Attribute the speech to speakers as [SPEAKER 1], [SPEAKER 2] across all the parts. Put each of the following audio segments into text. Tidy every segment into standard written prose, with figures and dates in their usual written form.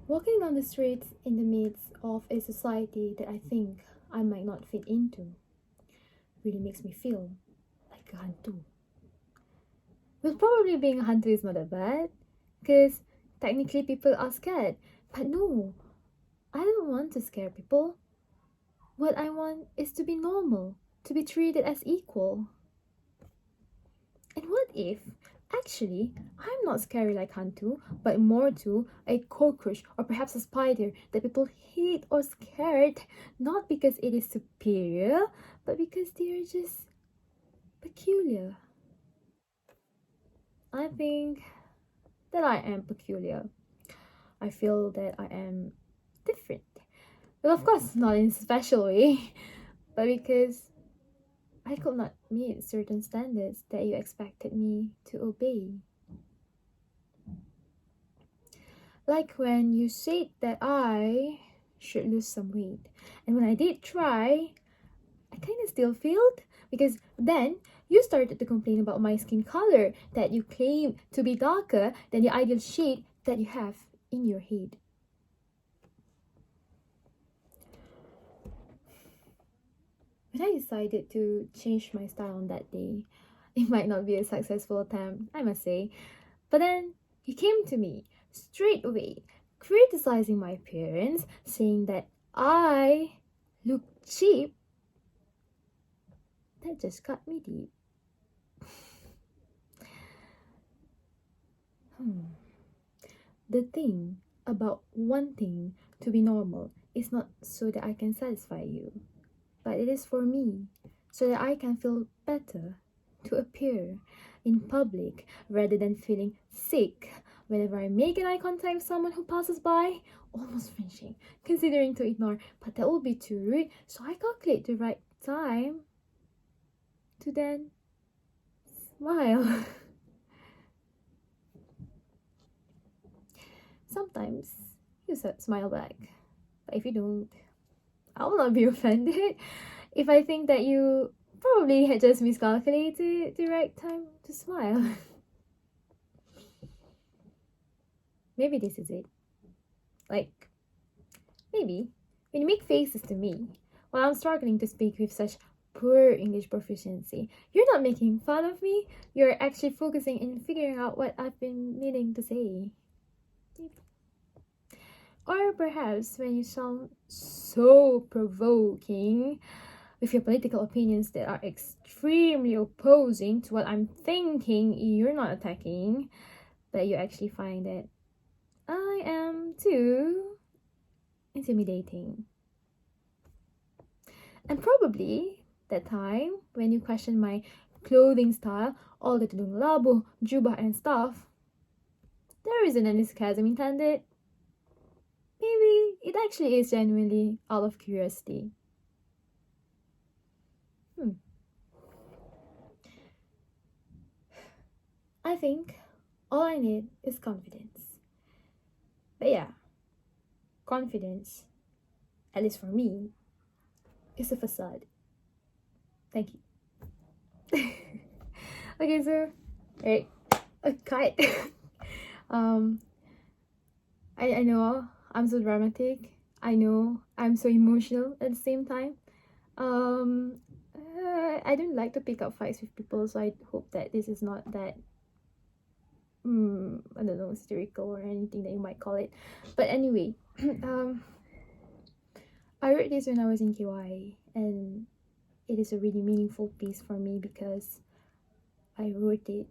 [SPEAKER 1] Walking down the streets in the midst of a society that I think I might not fit into really makes me feel like a hantu. Well, probably being a hantu is not that bad, because technically people are scared. But no, I don't want to scare people. What I want is to be normal, to be treated as equal. And what if, actually, I'm not scary like hantu, but more to a cockroach or perhaps a spider that people hate or scared, not because it is superior, but because they are just peculiar. I think that I am peculiar. I feel that I am different. Well, of course, not in a special way, but because I could not meet certain standards that you expected me to obey. Like when you said that I should lose some weight. And when I did try, I kind of still failed because then you started to complain about my skin color that you claim to be darker than the ideal shade that you have in your head. When I decided to change my style on that day, it might not be a successful attempt, I must say. But then he came to me straight away, criticizing my appearance, saying that I look cheap. That just cut me deep. The thing about wanting to be normal is not so that I can satisfy you, but it is for me, so that I can feel better to appear in public rather than feeling sick whenever I make an eye contact with someone who passes by, almost flinching, considering to ignore, but that would be too rude, so I calculate the right time to then smile. Sometimes you smile back, but if you don't, I will not be offended if I think that you probably had just miscalculated the right time to smile. Maybe this is it. Like, maybe when you make faces to me while I'm struggling to speak with such poor English proficiency, you're not making fun of me, you're actually focusing and figuring out what I've been meaning to say. Maybe. Or perhaps when you sound so provoking with your political opinions that are extremely opposing to what I'm thinking, you're not attacking, but you actually find that I am too intimidating. And probably that time when you question my clothing style, all the tudung labu, jubah and stuff, there isn't any sarcasm intended. Maybe it actually is genuinely out of curiosity. I think all I need is confidence. But yeah, confidence, at least for me, is a facade. Thank you. Okay, so right, a cut. um, I know I'm so dramatic. I know I'm so emotional at the same time. I don't like to pick up fights with people, so I hope that this is not that I don't know, hysterical or anything that you might call it. But anyway, I wrote this when I was in KY, and it is a really meaningful piece for me because I wrote it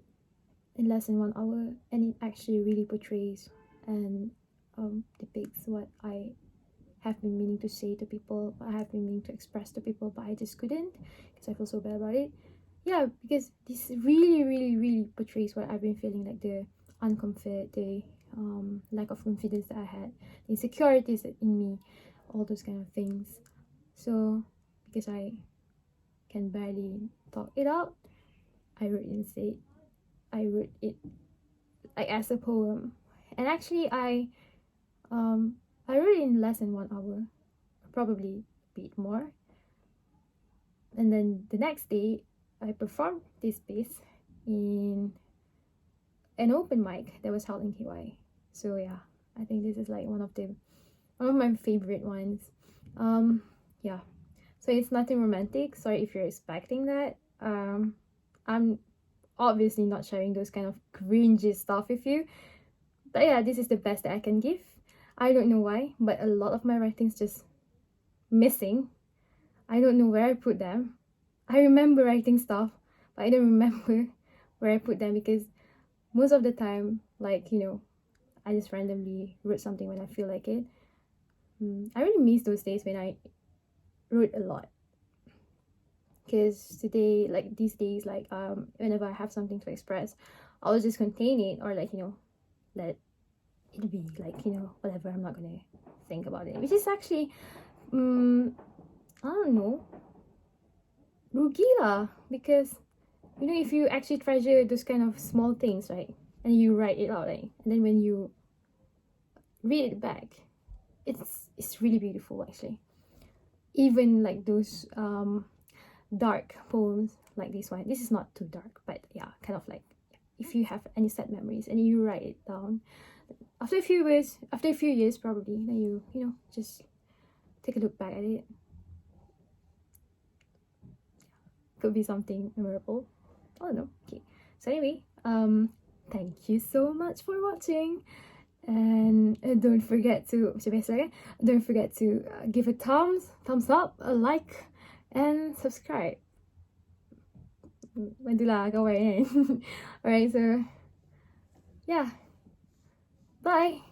[SPEAKER 1] in less than 1 hour, and it actually really portrays and depicts what I have been meaning to say to people, I have been meaning to express to people, but I just couldn't because I feel so bad about it. Yeah, because this really portrays what I've been feeling, like the uncomfort, the lack of confidence that I had, the insecurities in me, all those kind of things. So because I can barely talk it out, I wrote it like as a poem. And actually I wrote it in less than 1 hour, probably a bit more. And then the next day I performed this piece in an open mic that was held in KY. So yeah, I think this is like one of my favorite ones. Yeah. So it's nothing romantic. Sorry if you're expecting that. I'm obviously not sharing those kind of cringy stuff with you. But yeah, this is the best that I can give. I don't know why, but a lot of my writings just missing. I don't know where I put them. I remember writing stuff, but I don't remember where I put them, because most of the time, like, I just randomly wrote something when I feel like it. I really miss those days when I wrote a lot. Because today, like these days, like whenever I have something to express, I'll just contain it, or like, let it be, like, whatever. I'm not gonna think about it, which is actually I don't know, rugi lah, because if you actually treasure those kind of small things, right, and you write it out, like, and then when you read it back, it's really beautiful, actually. Even like those dark poems like this one. This is not too dark, but yeah, kind of like, if you have any sad memories and you write it down, after a few years probably, then you just take a look back at it. Could be something memorable. I don't know. Okay, so anyway, thank you so much for watching, and don't forget to give a thumbs up, a like, and subscribe. Mandulah kawan. Alright, so yeah, bye.